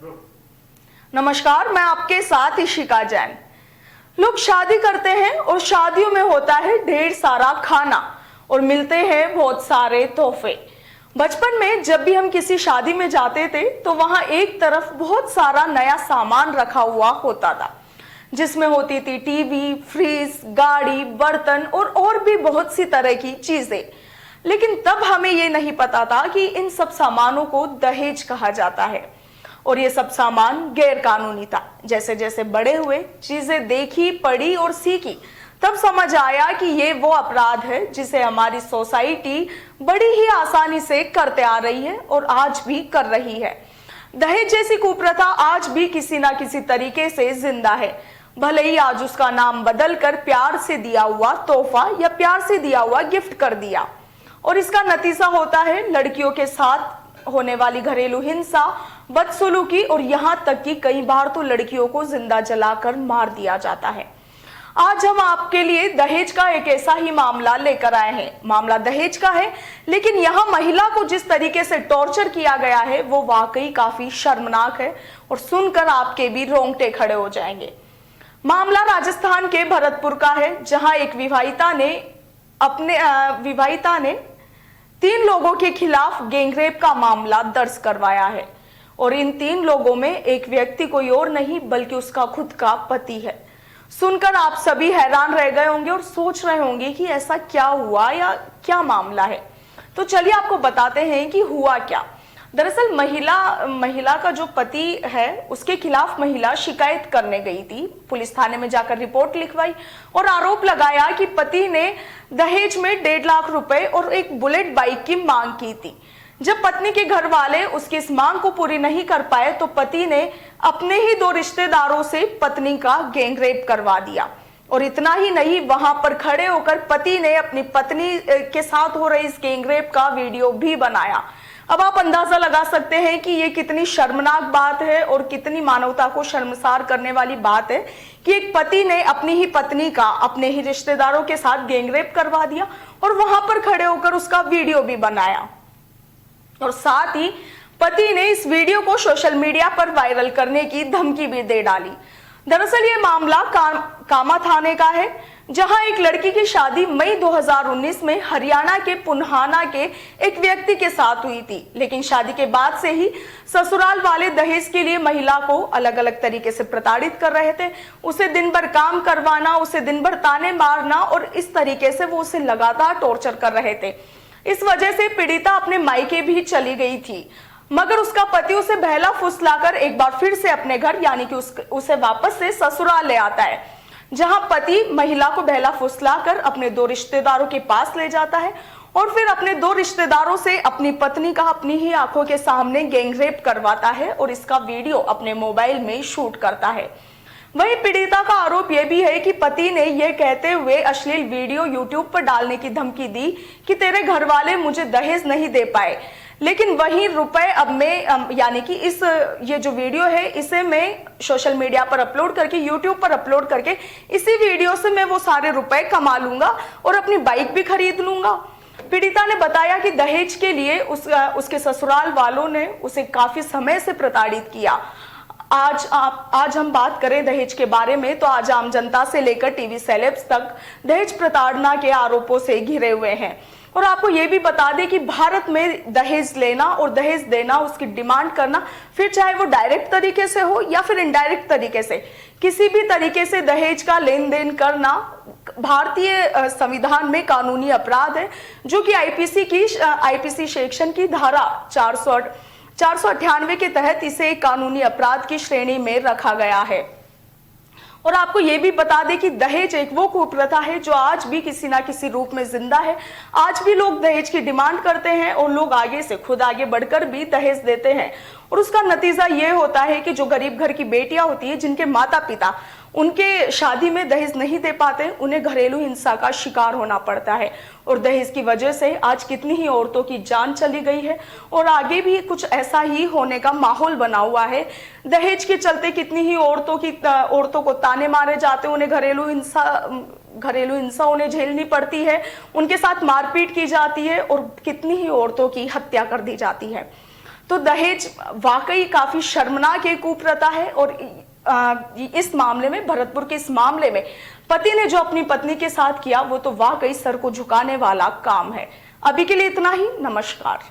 नमस्कार, मैं आपके साथ इशिका जैन। लोग शादी करते हैं और शादियों में होता है ढेर सारा खाना और मिलते हैं बहुत सारे तोहफे। बचपन में जब भी हम किसी शादी में जाते थे तो वहां एक तरफ बहुत सारा नया सामान रखा हुआ होता था, जिसमें होती थी टीवी, फ्रिज, गाड़ी, बर्तन और भी बहुत सी तरह की चीजें। लेकिन तब हमें ये नहीं पता था कि इन सब सामानों को दहेज कहा जाता है और ये सब सामान गैर कानूनी था। जैसे जैसे बड़े हुए, चीजें देखी, पढ़ी और सीखी, तब समझ आया कि ये वो अपराध है जिसे हमारी सोसाइटी बड़ी ही आसानी से करते आ रही है और आज भी कर रही है। दहेज जैसी कुप्रथा आज भी किसी ना किसी तरीके से जिंदा है, भले ही आज उसका नाम बदलकर प्यार से दिया हुआ तोहफा या प्यार से दिया हुआ गिफ्ट कर दिया। और इसका नतीजा होता है लड़कियों के साथ होने वाली घरेलू हिंसा, बदसलूकी और यहाँ तक कि कई बार तो लड़कियों को जिंदा जलाकर मार दिया जाता है। आज हम आपके लिए दहेज का एक ऐसा ही मामला लेकर आए हैं। मामला दहेज का है, लेकिन यहाँ महिला को जिस तरीके से टॉर्चर किया गया है वो वाकई काफी शर्मनाक है और सुनकर आपके भी रोंगटे खड़े हो जाएंगे। मामला राजस्थान के भरतपुर का है, जहां एक विवाहिता ने 3 लोगों के खिलाफ गैंगरेप का मामला दर्ज करवाया है और इन 3 लोगों में एक व्यक्ति कोई और नहीं बल्कि उसका खुद का पति है। सुनकर आप सभी हैरान रह गए होंगे और सोच रहे होंगे कि ऐसा क्या हुआ या क्या मामला है। तो चलिए आपको बताते हैं कि हुआ क्या। दरअसल महिला का जो पति है उसके खिलाफ महिला शिकायत करने गई थी। पुलिस थाने में जाकर रिपोर्ट लिखवाई और आरोप लगाया कि पति ने दहेज में 1.5 लाख रुपए और एक बुलेट बाइक की मांग की थी। जब पत्नी के घर वाले उसकी इस मांग को पूरी नहीं कर पाए तो पति ने अपने ही 2 रिश्तेदारों से पत्नी का गैंगरेप करवा दिया। और इतना ही नहीं, वहां पर खड़े होकर पति ने अपनी पत्नी के साथ हो रही इस गैंगरेप का वीडियो भी बनाया। अब आप अंदाजा लगा सकते हैं कि ये कितनी शर्मनाक बात है और कितनी मानवता को शर्मसार करने वाली बात है कि एक पति ने अपनी ही पत्नी का अपने ही रिश्तेदारों के साथ गैंगरेप करवा दिया और वहां पर खड़े होकर उसका वीडियो भी बनाया और साथ ही पति ने इस वीडियो को सोशल मीडिया पर वायरल करने की धमकी भी दे डाली। दरअसल ये मामला कामा थाने का है, जहां एक लड़की की शादी मई 2019 में हरियाणा के पुन्हाना के एक व्यक्ति के साथ हुई थी। लेकिन शादी के बाद से ही ससुराल वाले दहेज के लिए महिला को अलग अलग तरीके से प्रताड़ित कर रहे थे। उसे दिन भर काम करवाना, उसे दिन भर ताने मारना और इस तरीके से वो उसे लगातार टॉर्चर कर रहे थे। इस वजह से पीड़िता अपने मायके भी चली गई थी, मगर उसका पति उसे बहला फुसलाकर एक बार फिर से अपने घर यानी कि उसे वापस से ससुराल ले आता है, जहां पति महिला को बहला फुसलाकर अपने 2 रिश्तेदारों के पास ले जाता है और फिर अपने 2 रिश्तेदारों से अपनी पत्नी का अपनी ही आंखों के सामने गैंगरेप करवाता है और इसका वीडियो अपने मोबाइल में शूट करता है। वहीं पीड़िता का आरोप यह भी है कि पति ने यह कहते हुए अश्लील वीडियो यूट्यूब पर डालने की धमकी दी कि तेरे घर वाले मुझे दहेज नहीं दे पाए, लेकिन वही रुपए अब मैं यानी कि ये जो वीडियो है इसे मैं सोशल मीडिया पर अपलोड करके, यूट्यूब पर अपलोड करके इसी वीडियो से मैं वो सारे रुपए कमा लूंगा और अपनी बाइक भी खरीद लूंगा। पीड़िता ने बताया कि दहेज के लिए उसके ससुराल वालों ने उसे काफी समय से प्रताड़ित किया। आज हम बात करें दहेज के बारे में तो आज आम जनता से लेकर टीवी सेलेब्स तक दहेज प्रताड़ना के आरोपों से घिरे हुए हैं। और आपको ये भी बता दें कि भारत में दहेज लेना और दहेज देना, उसकी डिमांड करना, फिर चाहे वो डायरेक्ट तरीके से हो या फिर इनडायरेक्ट तरीके से, किसी भी तरीके से दहेज का लेन देन करना भारतीय संविधान में कानूनी अपराध है, जो कि आईपीसी सेक्शन की धारा 498 के तहत इसे एक कानूनी अपराध की श्रेणी में रखा गया है। और आपको यह भी बता दें कि दहेज एक वो कुप्रथा है जो आज भी किसी ना किसी रूप में जिंदा है। आज भी लोग दहेज की डिमांड करते हैं और लोग खुद आगे बढ़कर भी दहेज देते हैं और उसका नतीजा ये होता है कि जो गरीब घर की बेटियां होती है, जिनके माता पिता उनके शादी में दहेज नहीं दे पाते, उन्हें घरेलू हिंसा का शिकार होना पड़ता है और दहेज की वजह से आज कितनी ही औरतों की जान चली गई है और आगे भी कुछ ऐसा ही होने का माहौल बना हुआ है। दहेज के चलते कितनी ही औरतों को ताने मारे जाते हैं, उन्हें घरेलू हिंसा उन्हें झेलनी पड़ती है, उनके साथ मारपीट की जाती है और कितनी ही औरतों की हत्या कर दी जाती है। तो दहेज वाकई काफी शर्मनाक एक कुप्रथा है। और इस मामले में, भरतपुर के इस मामले में पति ने जो अपनी पत्नी के साथ किया वो तो वाकई सर को झुकाने वाला काम है। अभी के लिए इतना ही। नमस्कार।